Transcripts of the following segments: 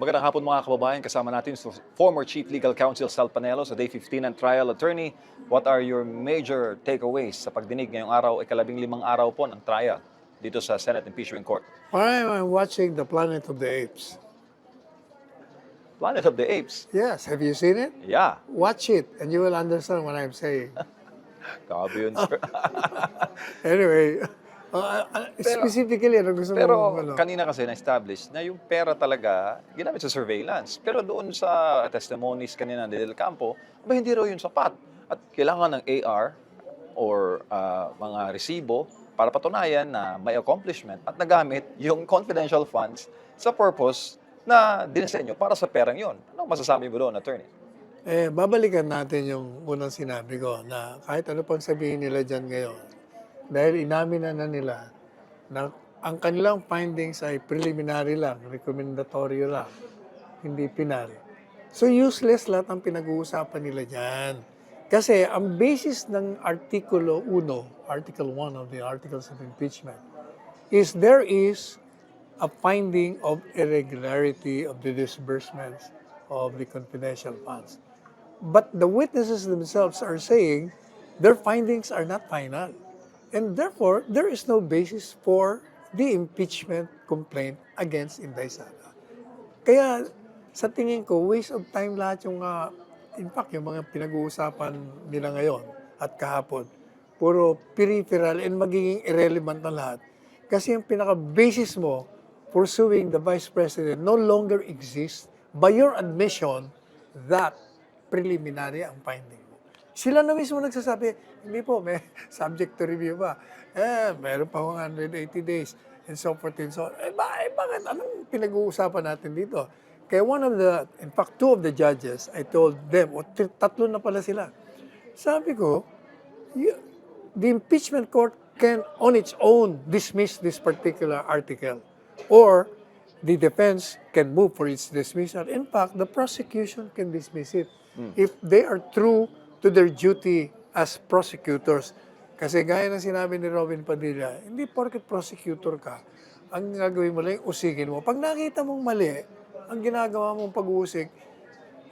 Magandang hapon mga kababayan. Kasama natin si former Chief Legal Counsel Sal Panelo sa Day 15 ng trial. Attorney, what are your major takeaways sa pagdinig ngayong araw, ikalabing-limang araw po ng trial dito sa Senate Impeachment Court? I'm watching The Planet of the Apes. Planet of the Apes. Yes, have you seen it? Yeah. Watch it and you will understand what I'm saying. Grabe yun, sir. Anyway, specifically, ano gusto Pero mo? kanina kasi na-establish na yung pera talaga ginamit sa surveillance. Pero doon sa testimonies kanina ni Del Campo, hindi raw yun sapat. At kailangan ng AR or mga resibo para patunayan na may accomplishment at nagamit yung confidential funds sa purpose na dinisenyo para sa perang yon. Ano masasabi mo doon, attorney? Babalikan natin yung unang sinabi ko na kahit ano pang sabihin nila dyan ngayon, dahil inamin na nila na ang kanilang findings ay preliminary lang, recommendatory lang, hindi final. So useless lahat ang pinag-uusapan nila dyan. Kasi ang basis ng Artikulo 1, Article 1 of the Articles of Impeachment, is there is a finding of irregularity of the disbursements of the confidential funds. But the witnesses themselves are saying their findings are not final. And therefore, there is no basis for the impeachment complaint against Inday Sara. Kaya sa tingin ko, waste of time lahat yung, in fact, yung mga pinag-uusapan nila ngayon at kahapon. Puro peripheral and magiging irrelevant na lahat. Kasi yung pinaka-basis mo for suing the Vice President no longer exists by your admission that preliminary ang finding mo. Sila na mismo nagsasabi, hindi po, may subject to review pa. Meron pa 180 days and so forth and so on. Bakit? Anong pinag-uusapan natin dito? Kaya in fact, two of the judges, I told them, tatlo na pala sila. Sabi ko, the impeachment court can on its own dismiss this particular article. Or the defense can move for its dismissal. In fact, the prosecution can dismiss it if they are true to their duty as prosecutors. Kasi gaya ng sinabi ni Robin Padilla, hindi porket prosecutor ka, ang gagawin mo lang, usigin mo. Pag nakita mong mali, ang ginagawa mong pag-uusig,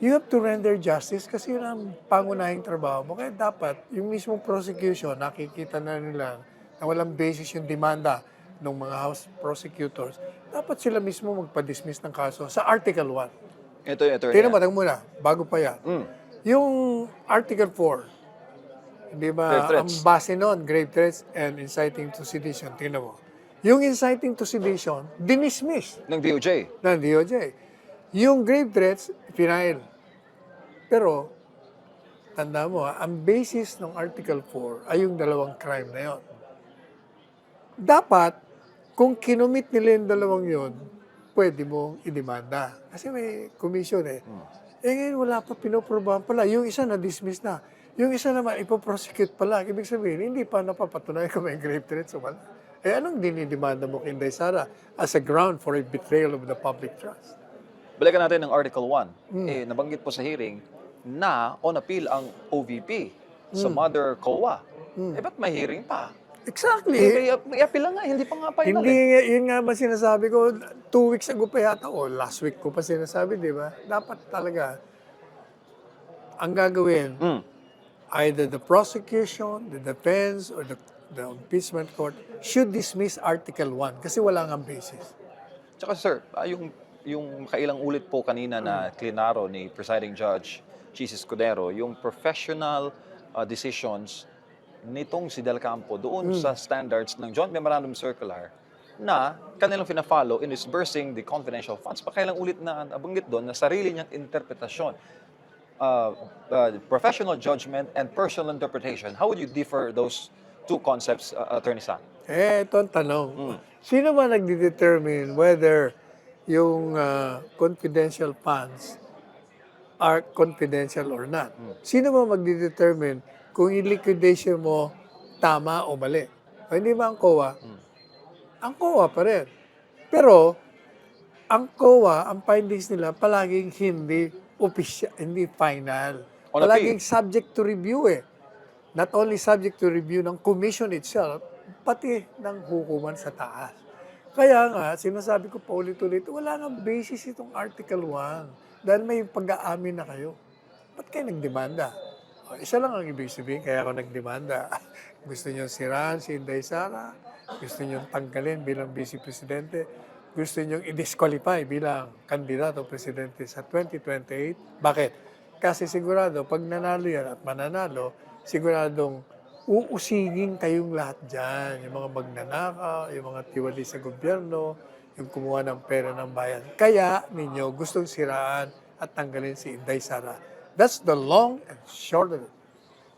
you have to render justice kasi yun ang pangunahing trabaho mo. Kaya dapat, yung mismong prosecution, nakikita na nila na walang basis yung demanda ng mga House prosecutors, dapat sila mismo magpa-dismiss ng kaso sa Article 1. Ito yung attorney. Tingnan mo, muna, bago pa yan. Yung Article 4, di ba, ang base nun, grave threats and inciting to sedition. Tingnan mo. Yung inciting to sedition, dinismiss ng DOJ. ng DOJ. Yung grave threats, final. Pero, tanda mo, ang basis ng Article 4 ay yung dalawang crime na yon. Dapat, kung kinumit nila yung dalawang yon, pwede mong idemanda. Kasi may commission eh. Ngayon wala pa pinoprobahan pala. Yung isa na-dismiss na. Yung isa naman ipoprosecute pala. Ibig sabihin, hindi pa napapatunayan kung may grave threats o wala. Anong dinidemanda mo kay Inday Sara as a ground for a betrayal of the public trust? Balikan natin ng Article 1. Nabanggit po sa hearing na on appeal ang OVP sa Mother COA. Ba't may hearing pa? Exactly. May appeal lang nga, hindi pa nga final. Hindi, yun nga ba sinasabi ko, 2 weeks ago pa yata, o last week ko pa sinasabi, di ba? Dapat talaga, ang gagawin, either the prosecution, the defense, or the impeachment court should dismiss Article 1 kasi wala nga basis. Tsaka sir, yung kailang ulit po kanina na klinaro ni Presiding Judge Chis Escudero, yung professional decisions nitong si Del Campo doon sa standards ng Joint Memorandum Circular na kanilang fina-follow in disbursing the confidential funds. Pakailang ulit na nabanggit doon na sarili niyang interpretasyon. Professional judgment and personal interpretation. How would you differ those two concepts, Attorney San? Ito ang tanong. Sino ba nagde-determine whether yung confidential funds are confidential or not? Sino ba magde-determine kung i-liquidation mo tama o mali? O hindi ba ang COA? Ang COA pa rin. Pero, ang COA, ang findings nila, palaging hindi official, hindi final. Palaging subject to review eh. Not only subject to review ng commission itself, pati ng hukuman sa taas. Kaya nga, sinasabi ko paulit-ulit, wala nga basis itong Article 1 dahil may pag-aamin na kayo. Ba't kayo nagdemanda? O, isa lang ang ibig sabihin, kaya ako nagdemanda. Gusto niyo siraan si Inday Sara, gusto niyo tanggalin bilang Vice Presidente, gusto niyo i-disqualify bilang kandidato presidente sa 2028. Bakit? Kasi sigurado, pag nanalo yan at mananalo, siguradong uusigin kayong lahat dyan. Yung mga magnanakaw, yung mga tiwali sa gobyerno, yung kumuha ng pera ng bayan. Kaya ninyo gustong siraan at tanggalin si Inday Sara. That's the long and short of it.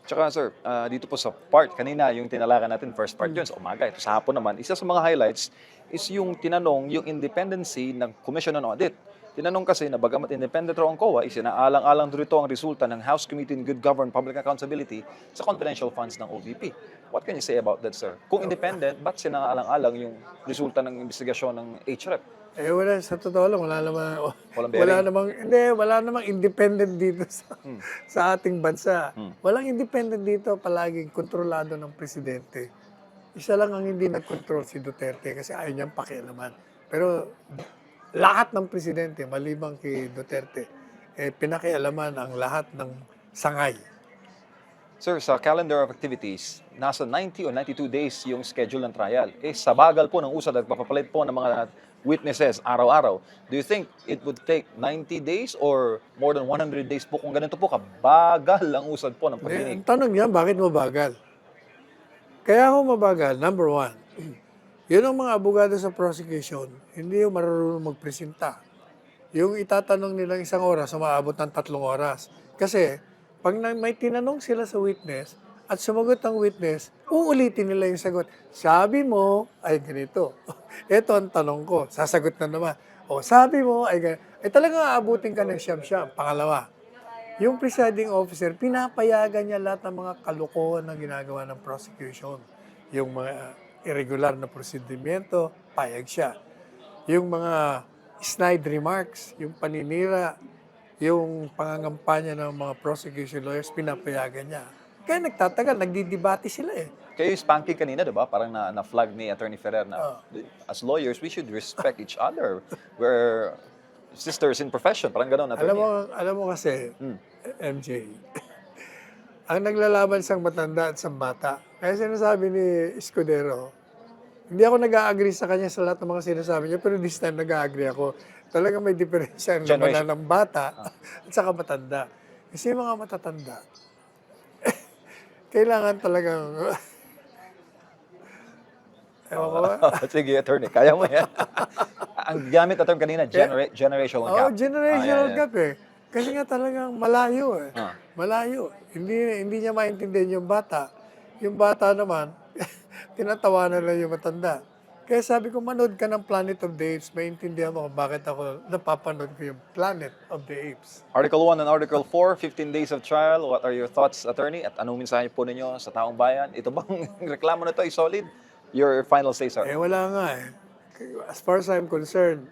Tsaka sir, dito po sa part, kanina yung tinalakan natin, first part yun, sa umaga. Ito sa hapon naman, isa sa mga highlights is yung tinanong yung independency ng Commission on Audit. Tinanong kasi na bagamat independent raw ang COA, isinaalang-alang dito ang resulta ng House Committee on Good Government Public Accountability sa confidential funds ng OVP. What can you say about that, sir? Kung independent, ba't sinaalang-alang yung resulta ng investigasyon ng HREP? Wala, sa totoo lang, wala Walang bearing? wala namang independent dito sa ating bansa. Walang independent dito, palaging kontrolado ng presidente. Isa lang ang hindi nag-control si Duterte kasi ayaw niyang pakialaman. Pero lahat ng presidente, maliban kay Duterte, pinakialaman ang lahat ng sangay. Sir, sa calendar of activities, nasa 90 o 92 days yung schedule ng trial. Sa bagal po ng usad at papapalit po ng mga witnesses araw-araw, do you think it would take 90 days or more than 100 days po kung ganito po kabagal ang usad po ng pagdinig? Ang tanong niya, bakit mabagal? Kaya ako mabagal, number one, yun ang mga abogado sa prosecution, hindi yung marunong magpresenta. Yung itatanong nilang 1 oras, umaabot ng 3 oras. Kasi, pag may tinanong sila sa witness, at sumagot ang witness, uulitin nila yung sagot. Sabi mo, ay ganito. Ito ang tanong ko. Sasagot na naman. O, sabi mo, ay ganito. Talagang aabutin ka ng siyam-siyam. Pangalawa, yung presiding officer, pinapayagan niya lahat ng mga kalokohan na ginagawa ng prosecution. Yung mga irregular na prosedimento, payag siya. Yung mga snide remarks, yung paninira, yung pangangampanya ng mga prosecution lawyers, pinapayagan niya. Kaya nagtatagal, nagdidebate sila eh. Kayo yung spanking kanina, di ba? Parang na-flag ni Attorney Ferrer na as lawyers, we should respect each other. We're sisters in profession. Parang gano'n, Attorney. Alam mo kasi, MJ, ang naglalaban sang matanda at sang bata. Kaya sinasabi ni Escudero, hindi ako nag-a-agree sa kanya sa lahat ng mga sinasabi niya, pero this time nag-a-agree ako. Talagang may diferensya ng labanan ng bata at saka matanda. Kasi yung mga matatanda, kailangan talagang... Ewan ko ba? Sige, Attorney. Kaya mo yan. Ang gamit na term kanina, generational gap. Generational gap eh. Kasi nga talagang malayo eh. Malayo. Hindi niya maintindihan yung bata. Yung bata naman, tinatawanan lang yung matanda. Kaya sabi ko, manood ka ng Planet of the Apes, maintindihan mo kung bakit ako napapanood ko yung Planet of the Apes. Article 1 and Article 4, 15 days of trial. What are your thoughts, Attorney? At anong mensahe po ninyo sa taong bayan? Ito bang reklamo na ito ay solid? Your final say, sir. Wala nga eh. As far as I'm concerned,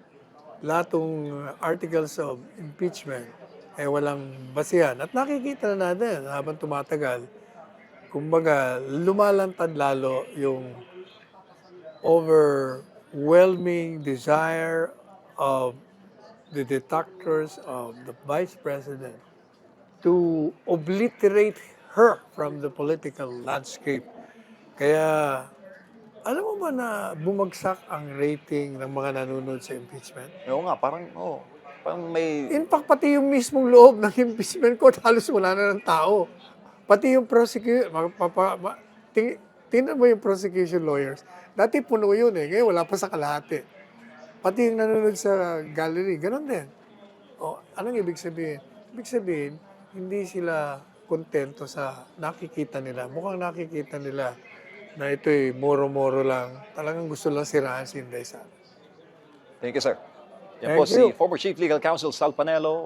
lahat ng articles of impeachment, walang basihan. At nakikita na natin habang tumatagal, kumbaga, lumalantad lalo yung overwhelming desire of the detractors of the Vice President to obliterate her from the political landscape. Kaya, alam mo ba na bumagsak ang rating ng mga nanonood sa impeachment? Oo nga, parang may... In fact, pati yung mismong loob ng impeachment court, halos wala na ng tao. Pati yung tingnan mo yung prosecution lawyers. Dati puno yun eh, ngayon wala pa sa kalahati. Pati yung nanonood sa gallery, ganun din. O, anong ibig sabihin? Ibig sabihin, hindi sila kontento sa nakikita nila. Mukhang nakikita nila na ito'y moro-moro lang. Talagang gusto lang siraan si Inday Sara. Thank you, sir. Yan Thank po si you. former Chief Legal Counsel Sal Panelo.